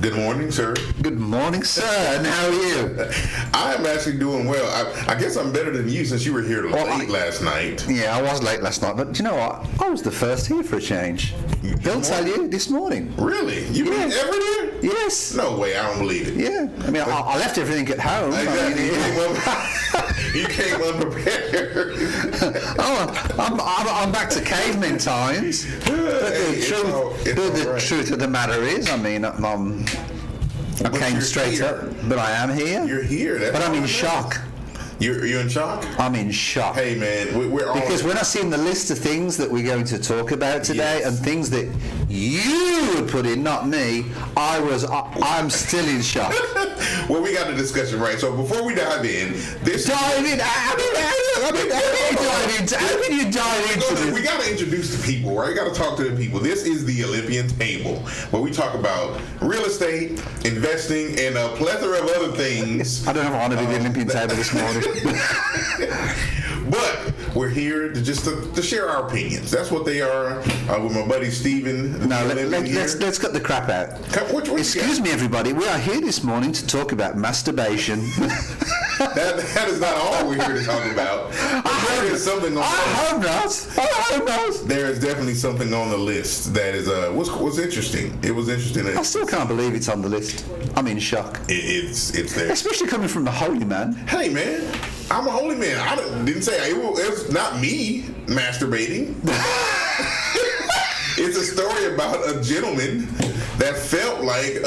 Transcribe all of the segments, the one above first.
Good morning, sir. Good morning, sir. And how are you? I am actually doing well. I guess I'm better than you since you were here late last night. Yeah, I was late last night, but you know what? I was the first here for a change. He'll tell you this morning. Really? You been ever there? Yes. No way, I don't believe it. Yeah. I mean, I left everything at home. Exactly. You came unprepared. I'm back to caveman times. The truth of the matter is, I mean, I came straight up, but I am here. You're here. But I'm in shock. You're in shock? I'm in shock. Hey, man, we're all... Because when I see the list of things that we're going to talk about today and things that you would put in, not me, I'm still in shock. Well, we got the discussion right. So before we dive in, how can you dive into this? We got to introduce the people, right? We got to talk to the people. This is the Olympian Table, where we talk about real estate, investing, and a plethora of other things. I don't have honor to be the Olympian Table this morning. But we're here to share our opinions. That's what they are. With my buddy Steven. No, let's cut the crap out. Excuse me, everybody. We are here this morning to talk about masturbation. That is not all we're here to talk about. There is something on I hope not. There is definitely something on the list that is was interesting. It was interesting. I still can't believe it's on the list. I'm in shock. It's there. Especially coming from the holy man. Hey, man. I'm a holy man. I didn't say it was not me masturbating. It's a story about a gentleman that felt like,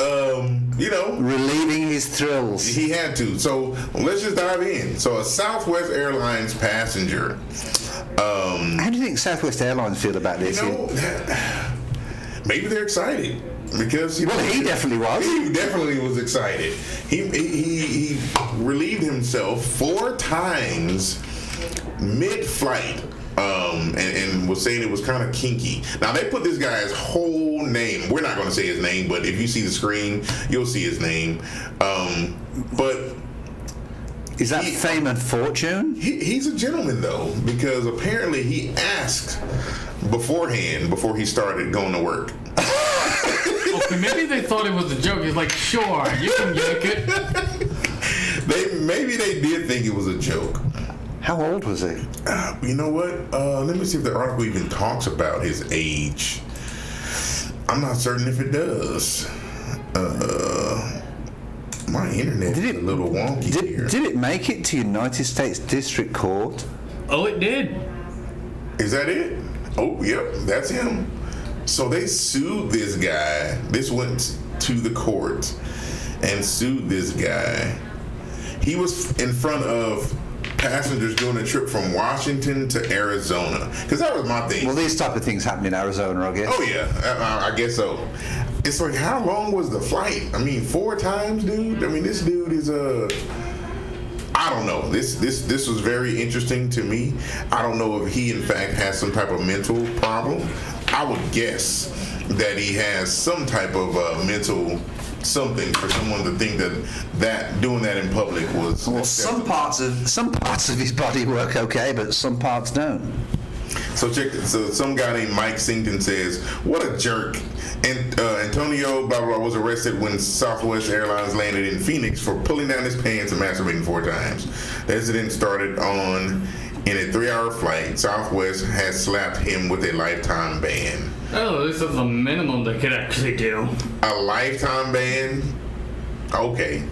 relieving his thrills. He had to. So let's just dive in. So a Southwest Airlines passenger. How do you think Southwest Airlines feel about this? Maybe they're excited. Because he definitely was. He definitely was excited. He relieved himself 4 times mid-flight, and was saying it was kind of kinky. Now they put this guy's whole name. We're not going to say his name, but if you see the screen, you'll see his name. But is that fame and fortune? He's a gentleman though, because apparently he asked beforehand before he started going to work. Okay, maybe they thought it was a joke. He's like, sure, you can yank it. Maybe they did think it was a joke. How old was he? You know what? Let me see if the article even talks about his age. I'm not certain if it does. My internet is a little wonky here. Did it make it to United States District Court? Oh, it did. Is that it? Oh, yep, that's him. So they sued this guy. This went to the court and sued this guy. He was in front of passengers doing a trip from Washington to Arizona. Because that was my thing. Well, these type of things happen in Arizona, I guess. Oh, yeah. I guess so. It's like, how long was the flight? I mean, 4 times, dude? I mean, this dude is I don't know. This was very interesting to me. I don't know if he, in fact, has some type of mental problem. I would guess that he has some type of mental something for someone to think that doing that in public was. Well, some parts of his body work okay, but some parts don't. So some guy named Mike Sington says, "What a jerk." And Antonio blah, blah, blah, was arrested when Southwest Airlines landed in Phoenix for pulling down his pants and masturbating 4 times. The incident started in a 3-hour flight. Southwest has slapped him with a lifetime ban. Oh, this is the minimum they could actually do. A lifetime ban? Okay.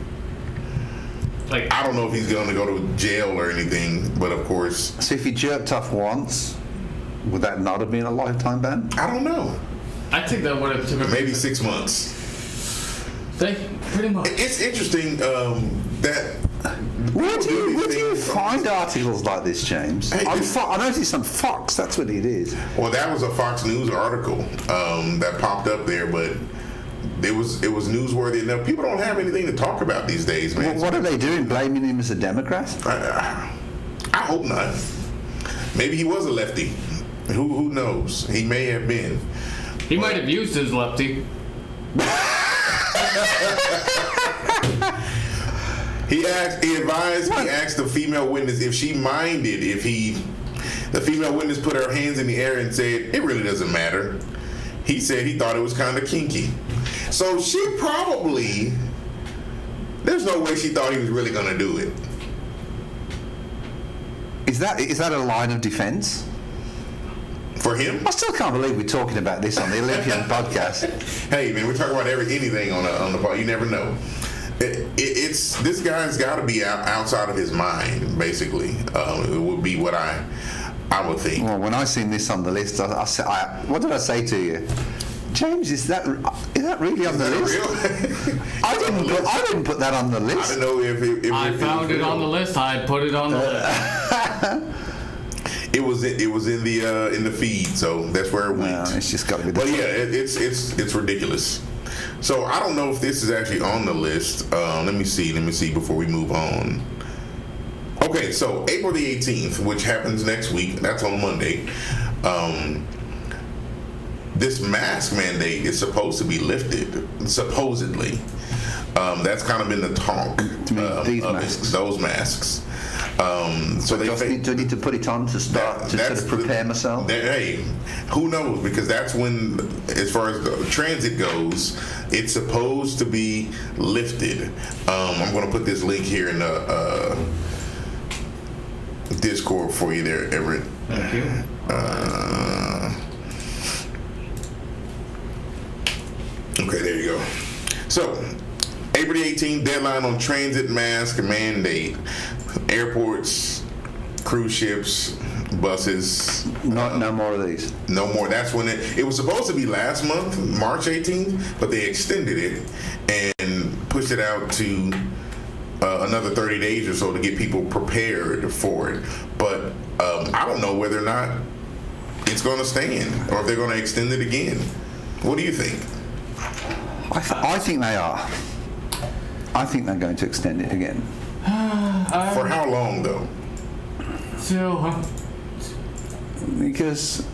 Like, I don't know if he's going to go to jail or anything, but of course. So if he jerked off once, would that not have been a lifetime ban? I don't know. I think that would have typically maybe 6 months. Pretty much. It's interesting that. Where do you find articles like this, James? I noticed on Fox. That's what it is. Well, that was a Fox News article that popped up there, but it was newsworthy enough. People don't have anything to talk about these days, man. Well, what are they doing? Blaming him as a Democrat? I hope not. Maybe he was a lefty. Who knows? He may have been. He might have used his lefty. He asked the female witness if she minded if the female witness put her hands in the air and said, it really doesn't matter. He said he thought it was kind of kinky. So she probably, there's no way she thought he was really going to do it. Is that a line of defence? For him? I still can't believe we're talking about this on the Olympian Podcast. Hey, man, we're talking about anything on the pod. You never know. It's this guy's got to be outside of his mind, basically. It would be what I would think. Well, when I seen this on the list, what did I say to you? James, is that really on the list? Real? I didn't put that on the list. I don't know if I found it on the list. I put it on the list. It was in the feed, so that's where it went. No, it's just got to be. But yeah, it's ridiculous. So I don't know if this is actually on the list. Let me see before we move on. Okay, so April the 18th, which happens next week, that's on Monday. This mask mandate is supposed to be lifted, supposedly. That's kind of been the talk. These masks. Those masks. So do I need to put it on to start to sort of prepare myself? Hey, who knows? Because that's when, as far as the transit goes, it's supposed to be lifted. I'm going to put this link here in the Discord for you there, Everett. Thank you. Okay, there you go. So, April the 18th, deadline on transit mask mandate. Airports, cruise ships, buses. No more of these. No more. That's when it was supposed to be last month, March 18th, but they extended it and pushed it out to another 30 days or so to get people prepared for it. But I don't know whether or not it's going to stand or if they're going to extend it again. What do you think? I think they are. I think they're going to extend it again. For how long, though? Because.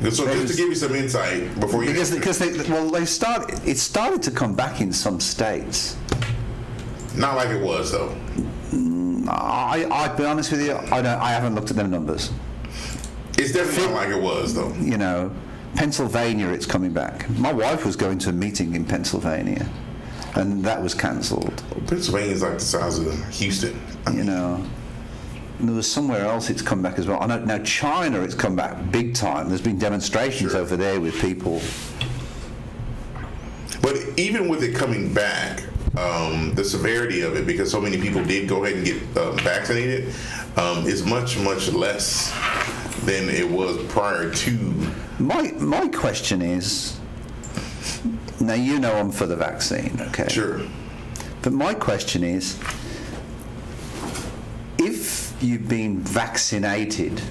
So just to give you some insight before you. It started to come back in some states. Not like it was, though. I'll be honest with you. I haven't looked at the numbers. It's definitely not like it was, though. You know, Pennsylvania, it's coming back. My wife was going to a meeting in Pennsylvania, and that was cancelled. Pennsylvania's like the size of Houston. You know, and there was somewhere else it's come back as well. I know now China, it's come back big time. There's been demonstrations over there with people. But even with it coming back, the severity of it, because so many people did go ahead and get vaccinated, is much, much less than it was prior to. My question is, now you know I'm for the vaccine, okay? Sure. But my question is, if you've been vaccinated,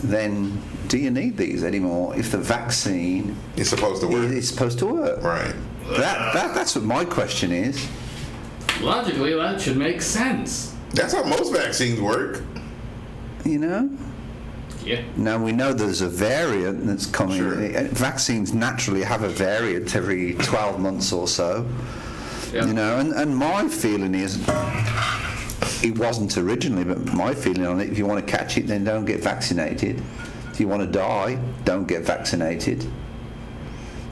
then do you need these anymore if the vaccine is supposed to work? It's supposed to work. Right. That's what my question is. Logically, that should make sense. That's how most vaccines work. You know? Yeah. Now we know there's a variant that's coming. Sure. Vaccines naturally have a variant every 12 months or so. Yep. You know, and my feeling is, it wasn't originally, but my feeling on it, if you want to catch it, then don't get vaccinated. If you want to die, don't get vaccinated.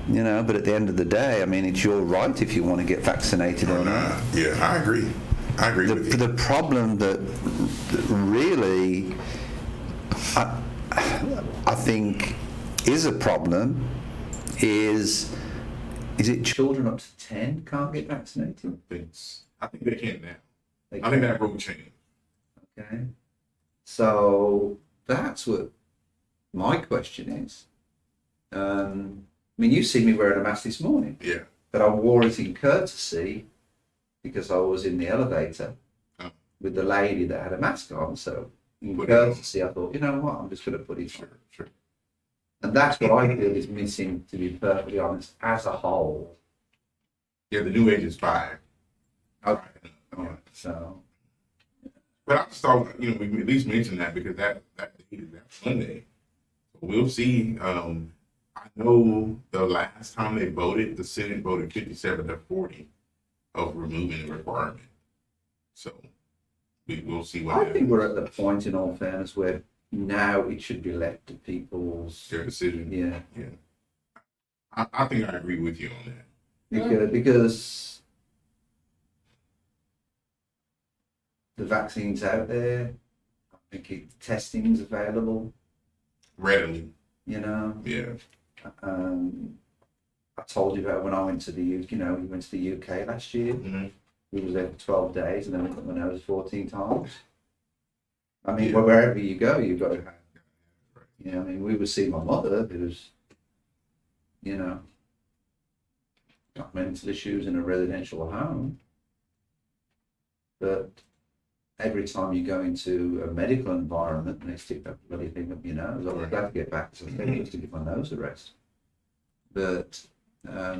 You know, but at the end of the day, I mean, it's your right if you want to get vaccinated or not. Yeah, I agree. I agree with you. The problem that really, I think, is a problem is it children up to 10 can't get vaccinated? I think they can now. I think that rule changed. Okay. So that's what my question is. I mean, you see me wearing a mask this morning. Yeah. But I wore it in courtesy because I was in the elevator with the lady that had a mask on. So in courtesy, I thought, you know what, I'm just going to put it on. Sure. And that's what I feel is missing, to be perfectly honest, as a whole. Yeah, the new age is 5. Okay. Yeah. So. But I just thought, we at least mention that because that date is that Sunday. We'll see. I know the last time they voted, the Senate voted 57-40 of removing the requirement. So we'll see what happens. I think we're at the point, in all fairness, where now it should be left to people's Their decision. Yeah. I think I agree with you on that. Because the vaccine's out there. I think testing's available. Readily. You know. Yeah. I told you about when I went to we went to the UK last year. Mm-hmm. We was there for 12 days and then we got my nose 14 times. I mean, wherever you go, you've got to have. You know, I mean, we would see my mother, who was, got mental issues in a residential home. But every time you go into a medical environment and they stick that bloody thing up your nose, I was glad to get back to the thing to give my nose a rest. But I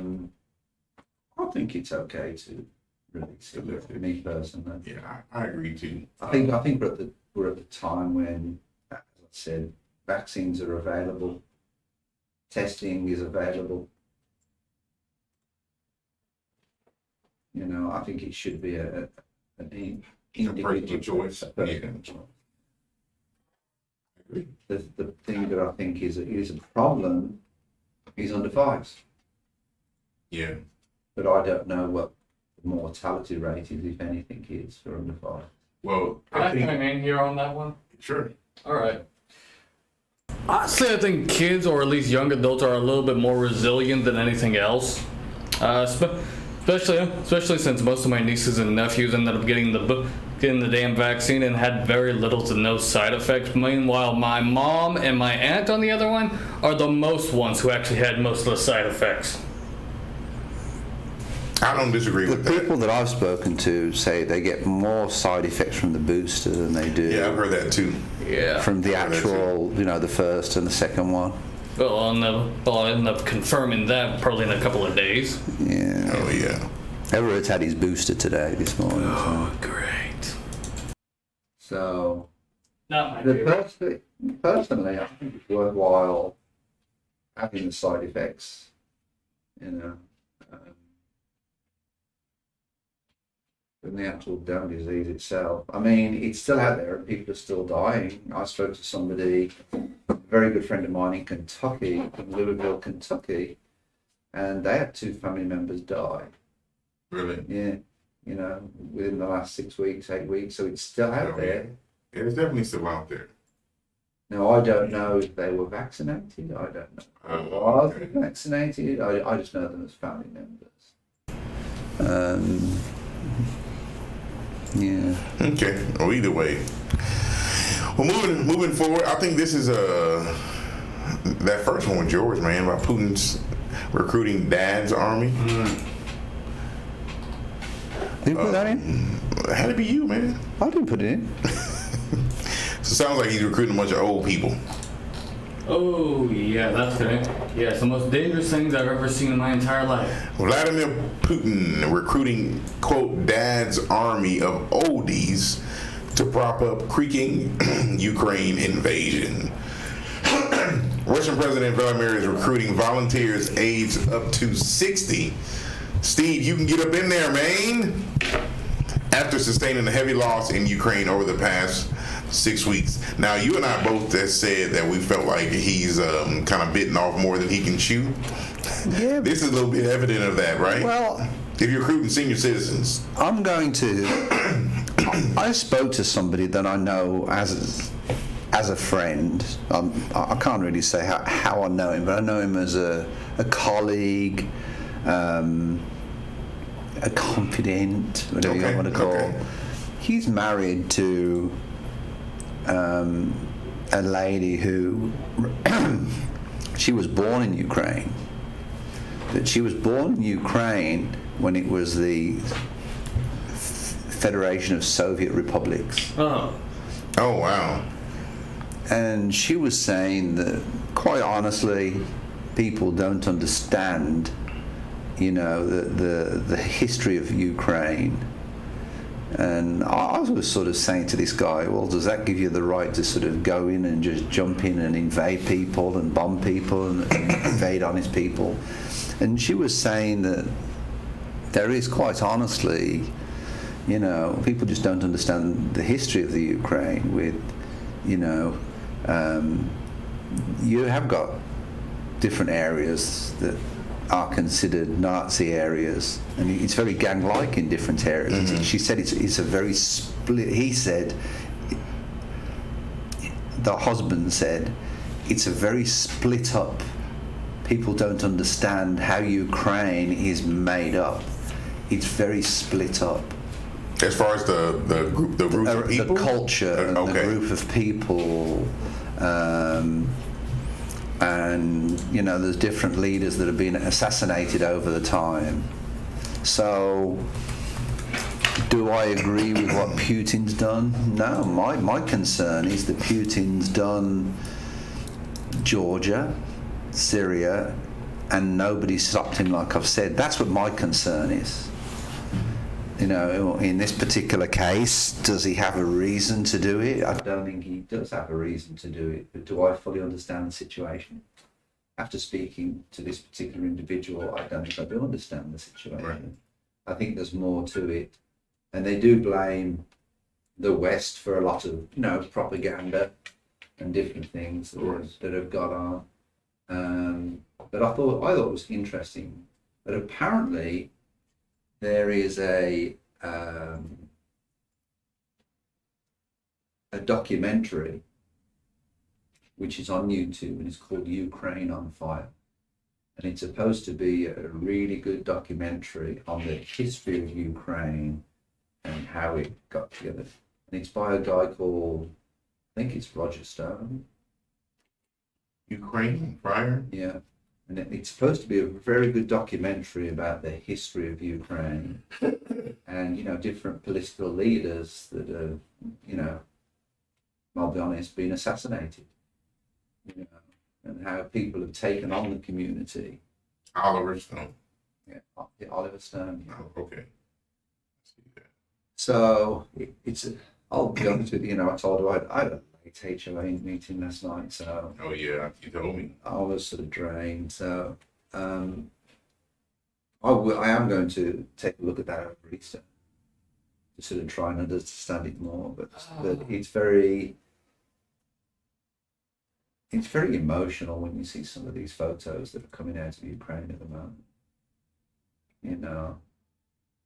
think it's okay to release it. For me personally, yeah, I agree too. I think we're at the time when, as I said, vaccines are available, testing is available. You know, I think it should be an individual choice. Yeah. I agree. The thing that I think is a problem is under fives. Yeah. But I don't know what the mortality rate is, if anything, is for under five. Well, Can I chime in here on that one? Sure. All right. Honestly, I think kids, or at least young adults, are a little bit more resilient than anything else. Especially since most of my nieces and nephews ended up getting the damn vaccine and had very little to no side effects. Meanwhile, my mom and my aunt, on the other one, are the most ones who actually had most of the side effects. I don't disagree with that. The people that I've spoken to say they get more side effects from the booster than they do. Yeah, I've heard that too. Yeah. From the actual, the first and the second one. Well, I'll end up confirming that probably in a couple of days. Yeah. Oh, yeah. Everett's had his booster today, this morning. Oh, great. So, Not my favorite. personally, I think it's worthwhile having the side effects, than the actual damn disease itself. I mean, it's still out there and people are still dying. I spoke to somebody, a very good friend of mine in Kentucky, in Louisville, Kentucky, and they had 2 family members die. Really? Yeah, within the last 6 weeks, 8 weeks, so it's still out there. Yeah, it's definitely still out there. Now, I don't know if they were vaccinated. I don't know. Was they vaccinated? I just know them as family members. Yeah. Okay. Well, either way. Well, moving forward, I think this is that first one with George, man, about Putin's recruiting Dad's army. Did you put that in? It had to be you, man. I didn't put it in. So it sounds like he's recruiting a bunch of old people. Oh, yeah, that's correct. Yeah, it's the most dangerous things I've ever seen in my entire life. Vladimir Putin recruiting, quote, Dad's army of oldies to prop up creaking Ukraine invasion. Russian President Vladimir is recruiting volunteers aged up to 60. Steve, you can get up in there, man. After sustaining a heavy loss in Ukraine over the past 6 weeks. Now, you and I both just said that we felt like he's kind of bitten off more than he can chew. Yeah. This is a little bit evident of that, right? Well, if you're recruiting senior citizens. I'm going to... I spoke to somebody that I know as a friend. I can't really say how I know him, but I know him as a colleague, a confidant, whatever you want to call it. He's married to a lady who she was born in Ukraine. That she was born in Ukraine when it was the Federation of Soviet Republics. Oh. Oh, wow. And she was saying that, quite honestly, people don't understand, the history of Ukraine. And I was sort of saying to this guy, well, does that give you the right to sort of go in and just jump in and invade people and bomb people and invade honest people? And she was saying that there is, quite honestly, people just don't understand the history of the Ukraine with, you have got different areas that are considered Nazi areas, and it's very gang-like in different areas. She said it's a very split. He said, the husband said, it's a very split up. People don't understand how Ukraine is made up. It's very split up. As far as the group of people? The culture and the group of people. And, you know, there's different leaders that have been assassinated over the time. So, do I agree with what Putin's done? No, my concern is that Putin's done Georgia, Syria, and nobody stopped him, like I've said. That's what my concern is. You know, in this particular case, does he have a reason to do it? I don't think he does have a reason to do it, but do I fully understand the situation? After speaking to this particular individual, I don't think I do understand the situation. Right. I think there's more to it. And they do blame the West for a lot of, you know, propaganda and different things that have got on. But I thought it was interesting that apparently there is a documentary which is on YouTube, and it's called Ukraine on Fire. And it's supposed to be a really good documentary on the history of Ukraine and how it got together. And it's by a guy called, I think it's Roger Stone. Ukraine on Fire? Yeah. And it's supposed to be a very good documentary about the history of Ukraine and, you know, different political leaders that have, you know, I'll be honest, been assassinated. You know, and how people have taken on the community. Oliver Stone. Yeah, Oliver Stone. Yeah. Oh, okay. So I'll be honest with you, you know, I told her I had a late HOA meeting last night, so. Oh yeah, you told me. I was sort of drained, so I am going to take a look at that over Easter to sort of try and understand it more, but it's very emotional when you see some of these photos that are coming out of Ukraine at the moment. You know,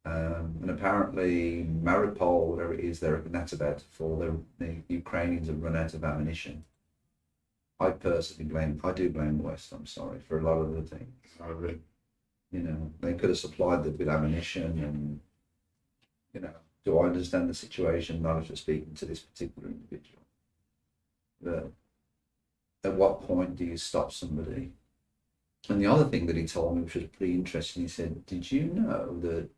and apparently Mariupol, whatever it is, that's about to fall. The Ukrainians have run out of ammunition. I do blame the West, I'm sorry, for a lot of the things. You know, they could have supplied them with ammunition, and, you know, do I understand the situation? Not after speaking to this particular individual. But at what point do you stop somebody? And the other thing that he told me, which was pretty interesting, he said, did you know that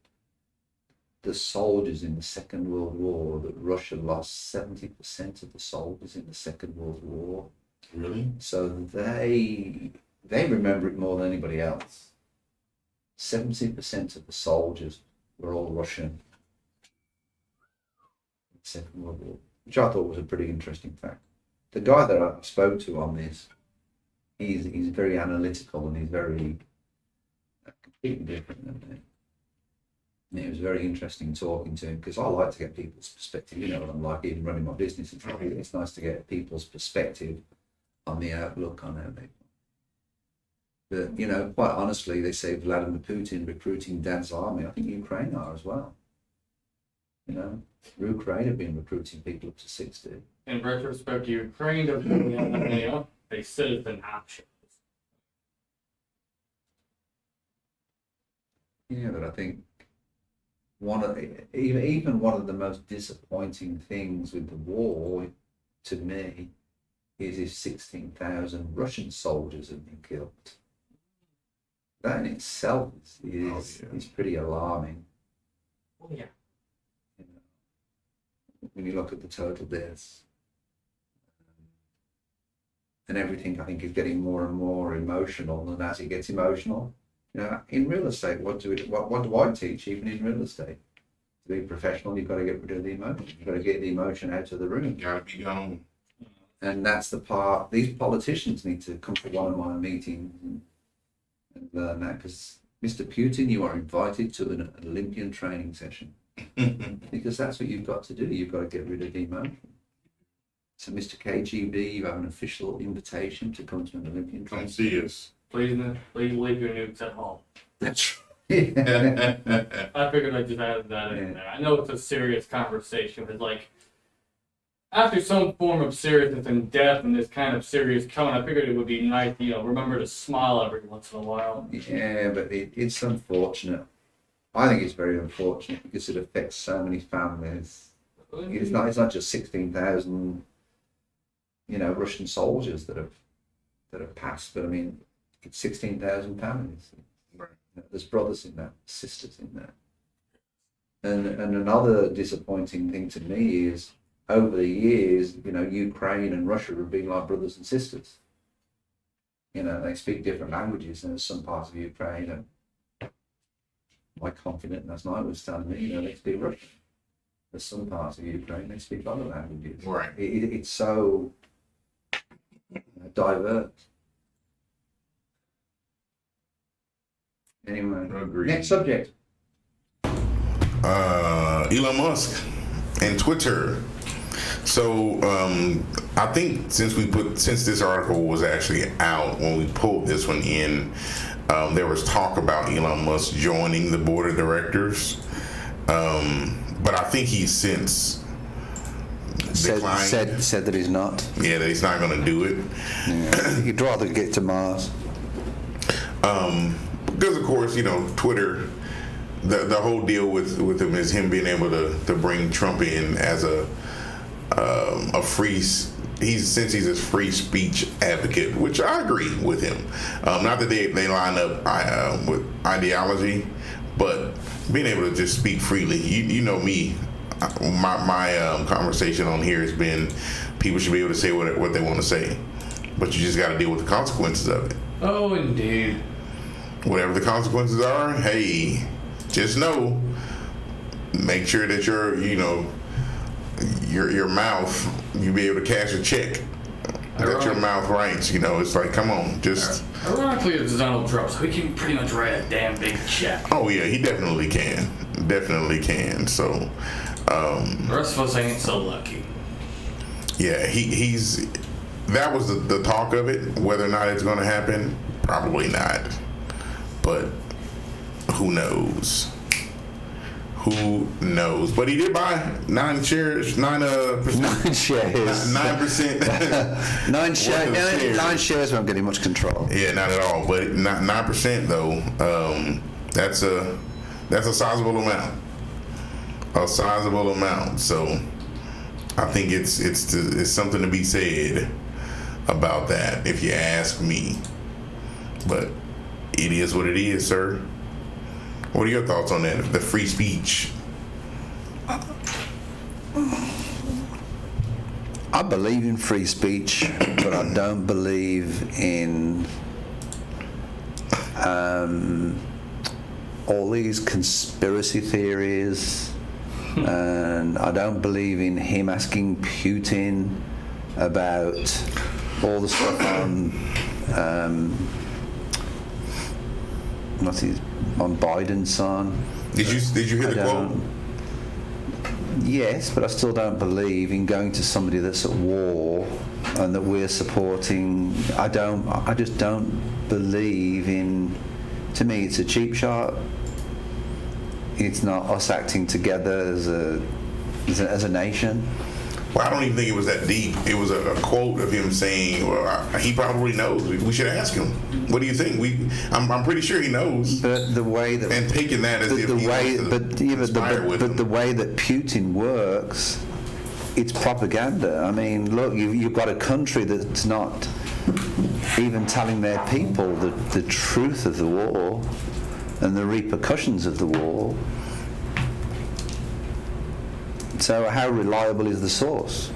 the soldiers in the Second World War, that Russia lost 70% of the soldiers in the Second World War? Really? So they remember it more than anybody else. 70% of the soldiers were all Russian in the Second World War, which I thought was a pretty interesting fact. The guy that I spoke to on this, he's very analytical, and he's very completely different than me. And it was very interesting talking to him, because I like to get people's perspective. You know what I'm like, even running my business. It's nice to get people's perspective on the outlook on how they. But, you know, quite honestly, they say Vladimir Putin recruiting Dad's army. I think Ukraine are as well. You know, Ukraine have been recruiting people up to 60. In retrospect, Ukraine doesn't have any a citizen options. Yeah, but I think even one of the most disappointing things with the war, to me, is if 16,000 Russian soldiers have been killed. That in itself is pretty alarming. Oh yeah. You know, when you look at the total deaths. And everything, I think, is getting more and more emotional, and as it gets emotional, you know, in real estate, what do I teach? Even in real estate, to be professional, you've got to get rid of the emotion. You've got to get the emotion out of the room. Got to be gone. And that's the part these politicians need to come to one of my meetings and learn that, because Mr. Putin, you are invited to an Olympian training session, because that's what you've got to do. You've got to get rid of the emotion. So, Mr. KGB, you have an official invitation to come to an Olympian training. Come see us. Please leave your nukes at home. That's I figured I'd just add that in there. I know it's a serious conversation, but like, after some form of seriousness and death and this kind of serious tone, I figured it would be nice, remember to smile every once in a while. Yeah, but it's unfortunate. I think it's very unfortunate because it affects so many families. It's not just 16,000, Russian soldiers that have passed, but I mean, it's 16,000 families. Right. There's brothers in that, sisters in that. And another disappointing thing to me is over the years, Ukraine and Russia have been like brothers and sisters. They speak different languages, and there's some parts of Ukraine, and my confidant last night was telling me, they speak Russian. There's some parts of Ukraine they speak other languages. Right. It's so diverse. Anyway, Agreed. Next subject. Elon Musk and Twitter. So I think since this article was actually out, when we pulled this one in, there was talk about Elon Musk joining the board of directors, but I think he's since declined. Said that he's not. Yeah, that he's not going to do it. Yeah. He'd rather get to Mars. Because of course, Twitter, the whole deal with him is him being able to bring Trump in as a free. He's a free speech advocate, which I agree with him. Not that they line up with ideology, but being able to just speak freely. You know me. My conversation on here has been people should be able to say what they want to say, but you just got to deal with the consequences of it. Oh, indeed. Whatever the consequences are, hey, just know, make sure that your mouth, you be able to cash a check. That your mouth writes, it's like, come on, just. Ironically, it's Donald Trump, so he can pretty much write a damn big check. Oh yeah, he definitely can. So, the rest of us ain't so lucky. Yeah, he's. That was the talk of it. Whether or not it's going to happen, probably not. But who knows? Who knows? But he did buy 9 shares, 9%. 9 shares. 9%. 9 shares. 9 shares won't get him much control. Yeah, not at all. But 9% though. That's a sizable amount. A sizable amount. So I think it's something to be said about that, if you ask me. But it is what it is, sir. What are your thoughts on that? The free speech. I believe in free speech, but I don't believe in all these conspiracy theories, and I don't believe in him asking Putin about all the stuff on Biden's son. Did you hear the quote? Yes, but I still don't believe in going to somebody that's at war and that we're supporting. I just don't believe in. To me, it's a cheap shot. It's not us acting together as a nation. Well, I don't even think it was that deep. It was a quote of him saying, "Well, he probably knows. We should ask him. What do you think?" I'm pretty sure he knows. But the way that and taking that as if he wants to inspire with him. The way that Putin works, it's propaganda. I mean, look, you've got a country that's not even telling their people the truth of the war and the repercussions of the war. So how reliable is the source?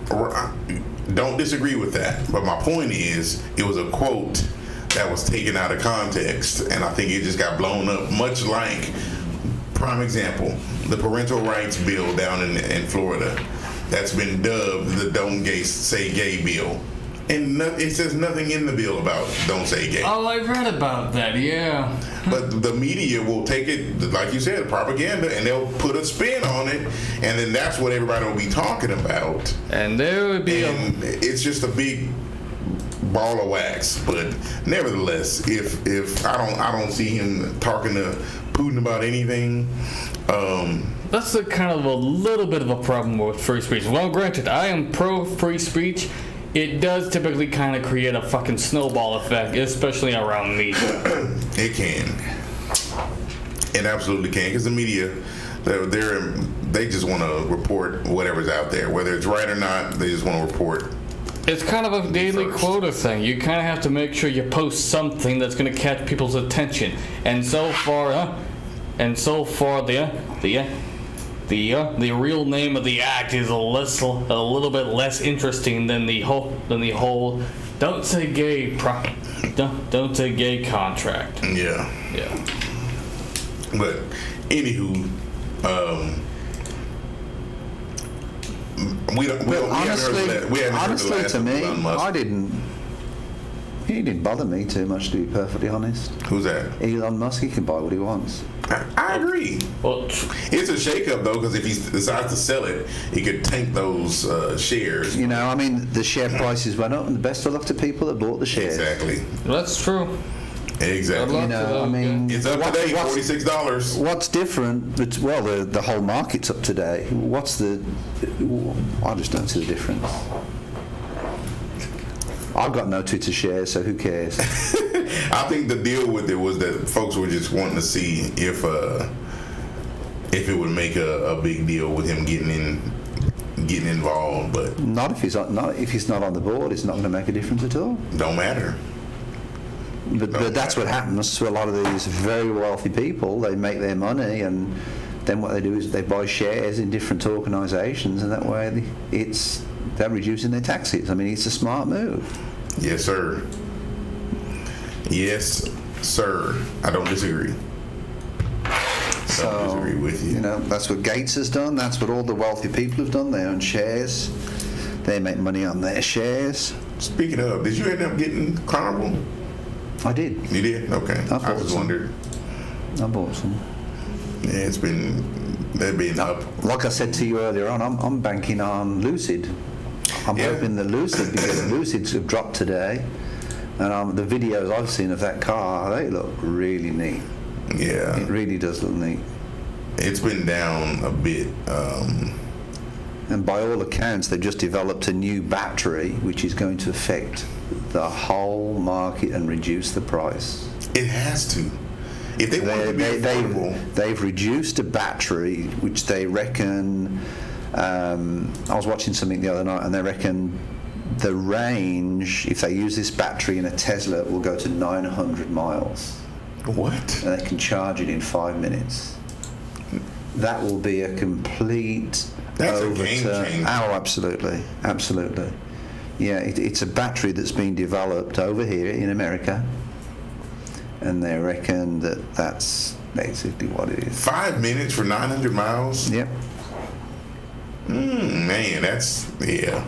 Don't disagree with that. But my point is, it was a quote that was taken out of context, and I think it just got blown up, much like, prime example, the parental rights bill down in Florida that's been dubbed the Don't Say Gay bill. And it says nothing in the bill about don't say gay. Oh, I read about that, yeah. But the media will take it, like you said, propaganda, and they'll put a spin on it, and then that's what everybody will be talking about. And there would be it's just a big ball of wax. But nevertheless, if I don't see him talking to Putin about anything. That's a kind of a little bit of a problem with free speech. Well, granted, I am pro free speech. It does typically kind of create a fucking snowball effect, especially around media. It can. It absolutely can, because the media, they just want to report whatever's out there, whether it's right or not. They just want to report. It's kind of a daily quota thing. You kind of have to make sure you post something that's going to catch people's attention. And so far, the real name of the act is a little bit less interesting than the whole don't say gay contract. Yeah. But anywho, we haven't heard the last to me, Elon Musk. He didn't bother me too much, to be perfectly honest. Who's that? Elon Musk. He can buy what he wants. I agree. Well, it's a shakeup though, because if he decides to sell it, he could tank those shares. You know, I mean, the share prices went up, and the best of luck to people that bought the shares. Exactly. that's true. Exactly. You know, I mean, It's up today, $46. What's different? Well, the whole market's up today. I just don't see the difference. I've got no Twitter shares, so who cares? I think the deal with it was that folks were just wanting to see if it would make a big deal with him getting involved, but Not if he's not on the board. It's not going to make a difference at all. don't matter. But that's what happens to a lot of these very wealthy people. They make their money, and then what they do is they buy shares in different organisations, and that way they're reducing their taxes. I mean, it's a smart move. Yes, sir. Yes, sir. I don't disagree. Don't disagree with you. You know, that's what Gates has done. That's what all the wealthy people have done. They own shares. They make money on their shares. Speaking of, did you end up getting Carnival? I did. You did? Okay. I just wondered. I bought some. Yeah, they've been up. Like I said to you earlier on, I'm banking on Lucid. I'm hoping the Lucid, because Lucids have dropped today, and the videos I've seen of that car, they look really neat. Yeah. It really does look neat. It's been down a bit. And by all accounts, they've just developed a new battery which is going to affect the whole market and reduce the price. It has to. If they want it to be affordable. They've reduced a battery which they reckon, I was watching something the other night, and they reckon the range, if they use this battery in a Tesla, will go to 900 miles. What? And they can charge it in 5 minutes. That will be a complete That's overturn. a game changer. Oh, absolutely. Yeah, it's a battery that's been developed over here in America, and they reckon that's basically what it is. 5 minutes for 900 miles? Yep. Man, yeah.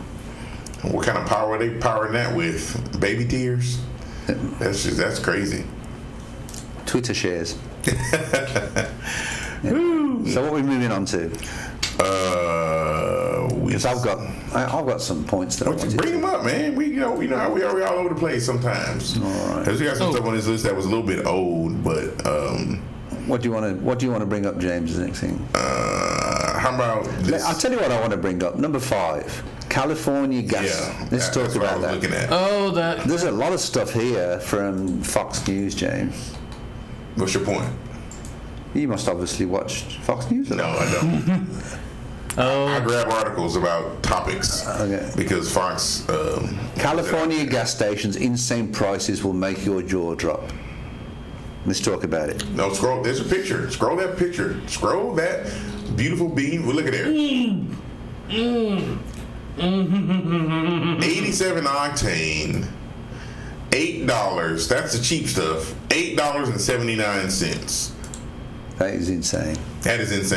What kind of power are they powering that with? Baby tears? That's crazy. Twitter shares. So what are we moving on to? Because I've got some points that I wanted bring them up, man. We know how we are all over the place sometimes. All right. Because we got some stuff on this list that was a little bit old, but What do you want to bring up, James? The next thing. how about this? I'll tell you what I want to bring up. Number 5, California gas. Yeah, Let's talk that's what I about was that. looking at. Oh, that. There's a lot of stuff here from Fox News, James. What's your point? You must obviously watch Fox News. No, I don't. I grab articles about topics because Fox. California gas stations, insane prices will make your jaw drop. Let's talk about it. No, scroll. There's a picture. Scroll that picture. Scroll that beautiful bean. Well, look at there. 87 octane. $8. That's the cheap stuff. $8.79. That is insane. That is insane.